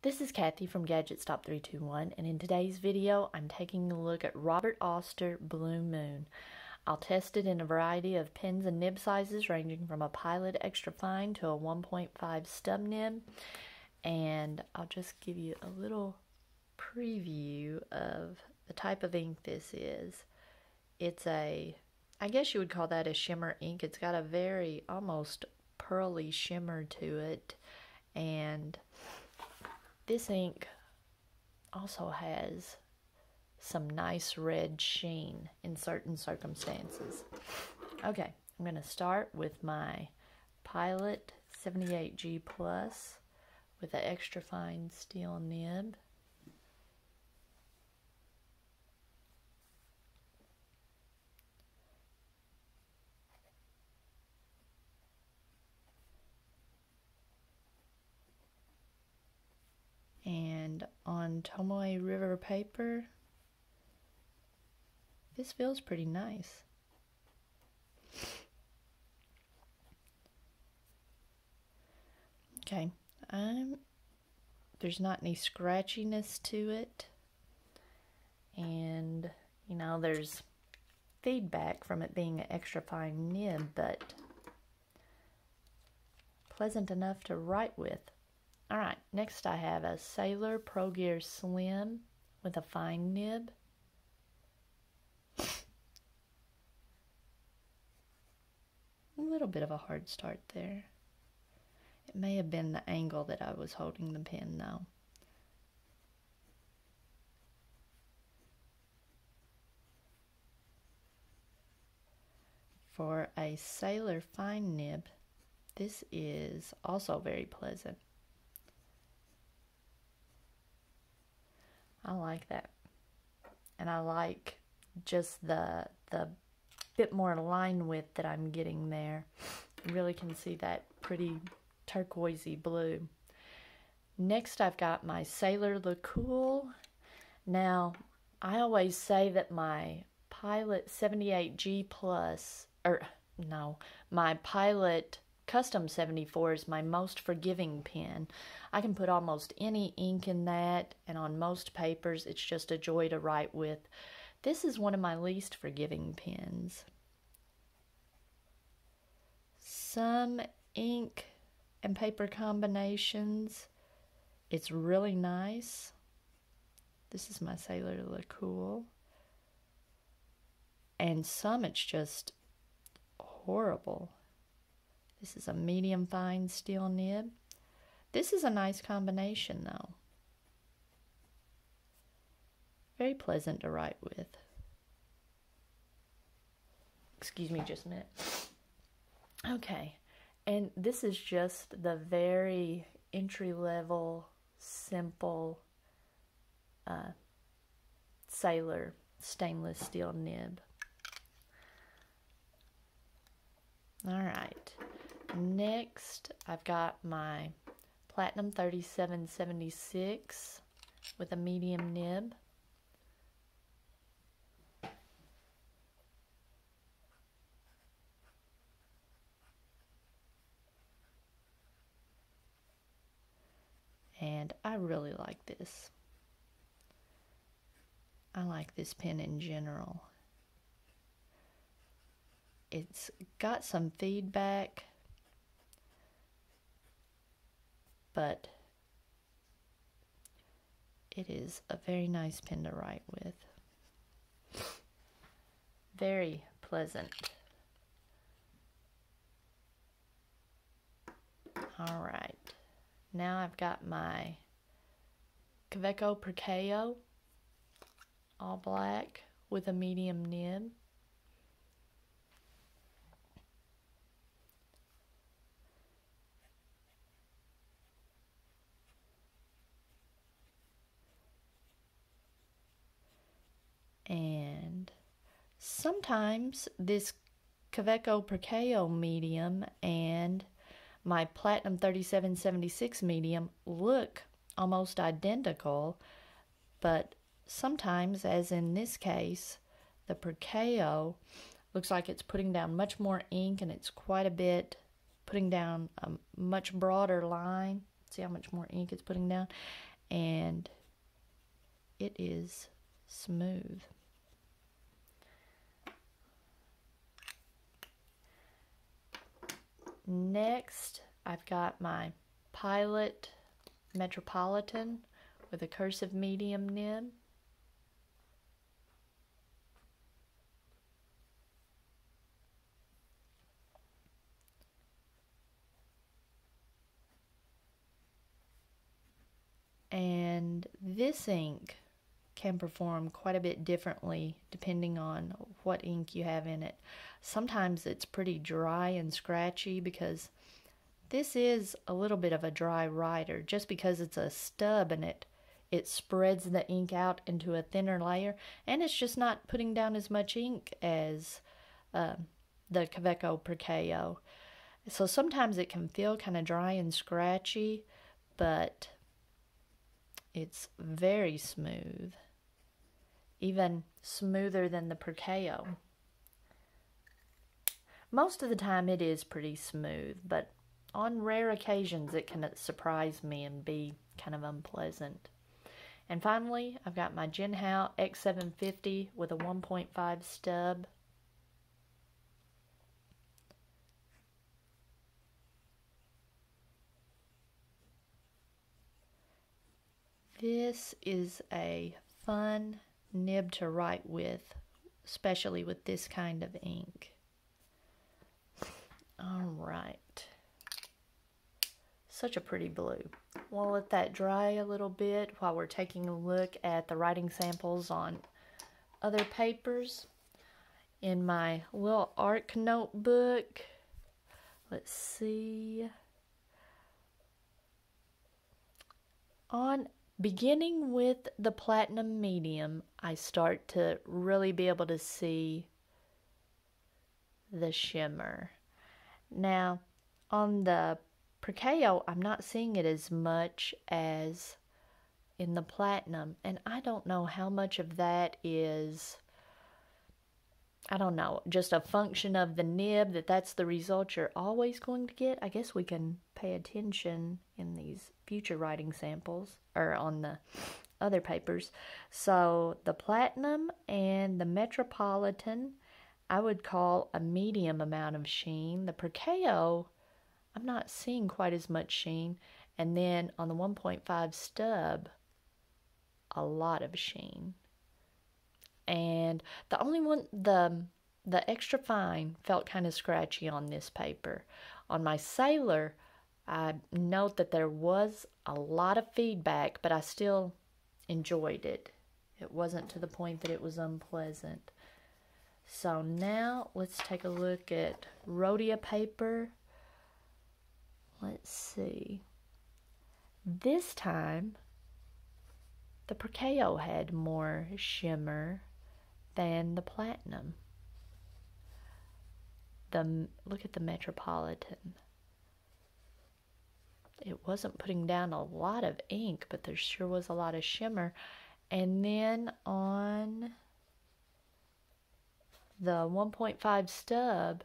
This is Kathy from Gadget Stop 321, and in today's video, I'm taking a look at Robert Oster Blue Moon. I'll test it in a variety of pens and nib sizes, ranging from a Pilot Extra Fine to a 1.5 stub nib, and I'll just give you a little preview of the type of ink this is. It's I guess you would call that a shimmer ink. It's got a very almost pearly shimmer to it, and this ink also has some nice red sheen in certain circumstances. Okay, I'm going to start with my Pilot 78G Plus with an extra fine steel nib. And on Tomoe River paper, this feels pretty nice. Okay, there's not any scratchiness to it, and you know, there's feedback from it being an extra fine nib, but pleasant enough to write with. Alright, next I have a Sailor Pro Gear Slim with a fine nib. A little bit of a hard start there. It may have been the angle that I was holding the pen though. For a Sailor fine nib, this is also very pleasant. I like that, and I like just the bit more line width that I'm getting there. You really can see that pretty turquoisey blue. Next, I've got my Sailor Le Cool. Now, I always say that my Pilot 78G Plus, my Pilot Custom 74 is my most forgiving pen. I can put almost any ink in that, and on most papers it's just a joy to write with. This is one of my least forgiving pens. Some ink and paper combinations, it's really nice. This is my Sailor Le Cool. And some it's just horrible. This is a medium fine steel nib. This is a nice combination though. Very pleasant to write with. Excuse me just a minute. Okay, and this is just the very entry-level, simple Sailor stainless steel nib. Alright. Next, I've got my Platinum 3776 with a medium nib. And I really like this. I like this pen in general. It's got some feedback, but it is a very nice pen to write with. Very pleasant. Alright, now I've got my Kaweco Perkeo, all black with a medium nib. And sometimes this Kaweco Perkeo medium and my Platinum 3776 medium look almost identical, but sometimes, as in this case, the Perkeo looks like it's putting down much more ink, and it's quite a bit putting down a much broader line. See how much more ink it's putting down? And it is smooth. Next, I've got my Pilot Metropolitan with a cursive medium nib. And this ink can perform quite a bit differently depending on what ink you have in it. Sometimes it's pretty dry and scratchy because this is a little bit of a dry writer. Just because it's a stub and it spreads the ink out into a thinner layer, and it's just not putting down as much ink as the Kaweco Perkeo. So sometimes it can feel kind of dry and scratchy, but it's very smooth, even smoother than the Perkeo. Most of the time it is pretty smooth, but on rare occasions it can surprise me and be kind of unpleasant. And finally, I've got my Jinhao X750 with a 1.5 stub. This is a fun nib to write with, especially with this kind of ink. All right. Such a pretty blue. We'll let that dry a little bit while we're taking a look at the writing samples on other papers. In my little ARC notebook, let's see. Beginning with the platinum medium, I start to really be able to see the shimmer. Now, on the Perkeo, I'm not seeing it as much as in the platinum, and I don't know how much of that is, I don't know, just a function of the nib, that's the result you're always going to get. I guess we can pay attention in these future writing samples, or on the other papers. So the platinum and the Metropolitan, I would call a medium amount of sheen. The Perkeo, I'm not seeing quite as much sheen. And then on the 1.5 stub, a lot of sheen. And the only one, the extra fine felt kind of scratchy on this paper. On my Sailor, I note that there was a lot of feedback, but I still enjoyed it. It wasn't to the point that it was unpleasant. So now let's take a look at Rhodia paper. Let's see. This time, the Perkeo had more shimmer than the platinum. Look at the Metropolitan. It wasn't putting down a lot of ink, but there sure was a lot of shimmer. And then on the 1.5 stub,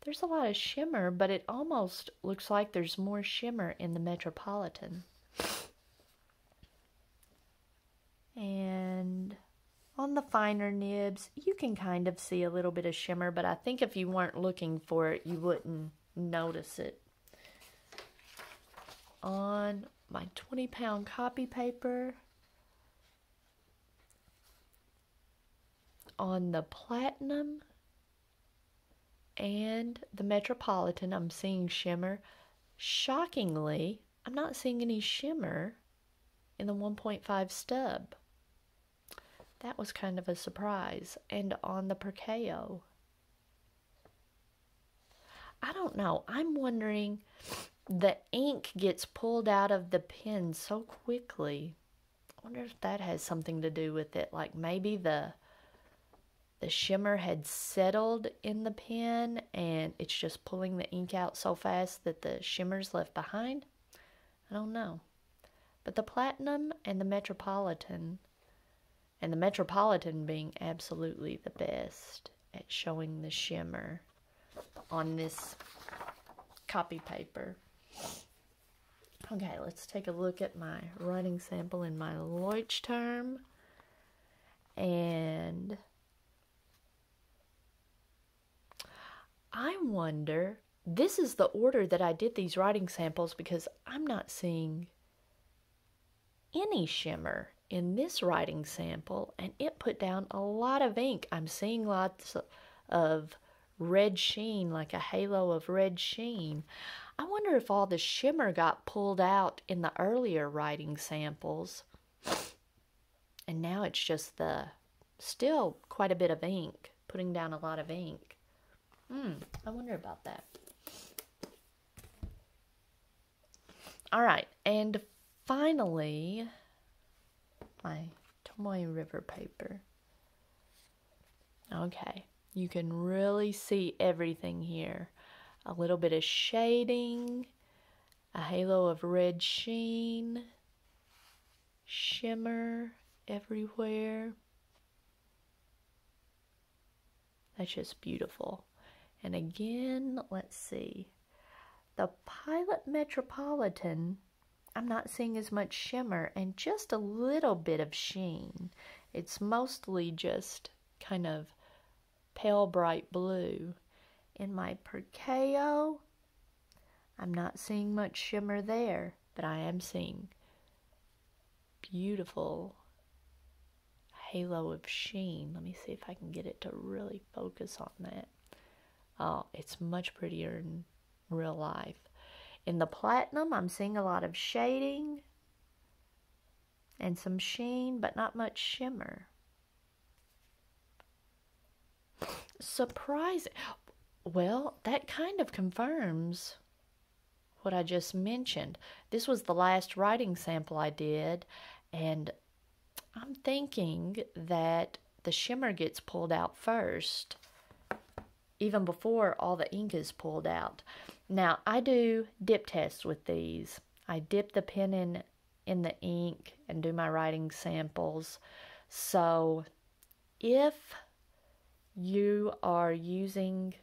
there's a lot of shimmer, but it almost looks like there's more shimmer in the Metropolitan. And on the finer nibs, you can kind of see a little bit of shimmer, but I think if you weren't looking for it, you wouldn't notice it. On my 20-pound copy paper, on the platinum and the Metropolitan, I'm seeing shimmer. Shockingly, I'm not seeing any shimmer in the 1.5 stub. That was kind of a surprise. And on the Perkeo, I don't know. I'm wondering, the ink gets pulled out of the pen so quickly. I wonder if that has something to do with it. Like maybe the shimmer had settled in the pen and it's just pulling the ink out so fast that the shimmer's left behind. I don't know. But the platinum and the Metropolitan, and the Metropolitan being absolutely the best at showing the shimmer on this copy paper. Okay, let's take a look at my writing sample in my Leuchtturm. And I wonder, this is the order that I did these writing samples because I'm not seeing any shimmer in this writing sample, and it put down a lot of ink. I'm seeing lots of red sheen, like a halo of red sheen. I wonder if all the shimmer got pulled out in the earlier writing samples, and now it's just still quite a bit of ink, putting down a lot of ink. I wonder about that. All right, and finally, my Tomoe River paper. Okay, you can really see everything here. A little bit of shading, a halo of red sheen, shimmer everywhere. That's just beautiful. And again, let's see. The Pilot Metropolitan, I'm not seeing as much shimmer and just a little bit of sheen. It's mostly just kind of pale bright blue. In my Perkeo, I'm not seeing much shimmer there, but I am seeing beautiful halo of sheen. Let me see if I can get it to really focus on that. Oh, it's much prettier in real life. In the Platinum, I'm seeing a lot of shading and some sheen, but not much shimmer. Surprising. Well, that kind of confirms what I just mentioned. This was the last writing sample I did, and I'm thinking that the shimmer gets pulled out first, even before all the ink is pulled out. Now, I do dip tests with these. I dip the pen in the ink and do my writing samples. So, if you are using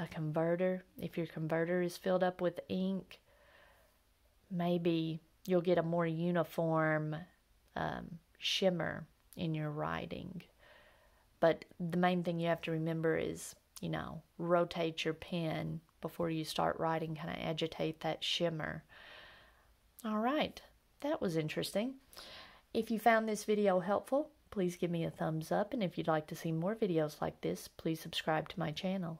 a converter, if your converter is filled up with ink, maybe you'll get a more uniform shimmer in your writing. But the main thing you have to remember is, rotate your pen before you start writing, kind of agitate that shimmer. All right, that was interesting. If you found this video helpful, please give me a thumbs up, and if you'd like to see more videos like this, please subscribe to my channel.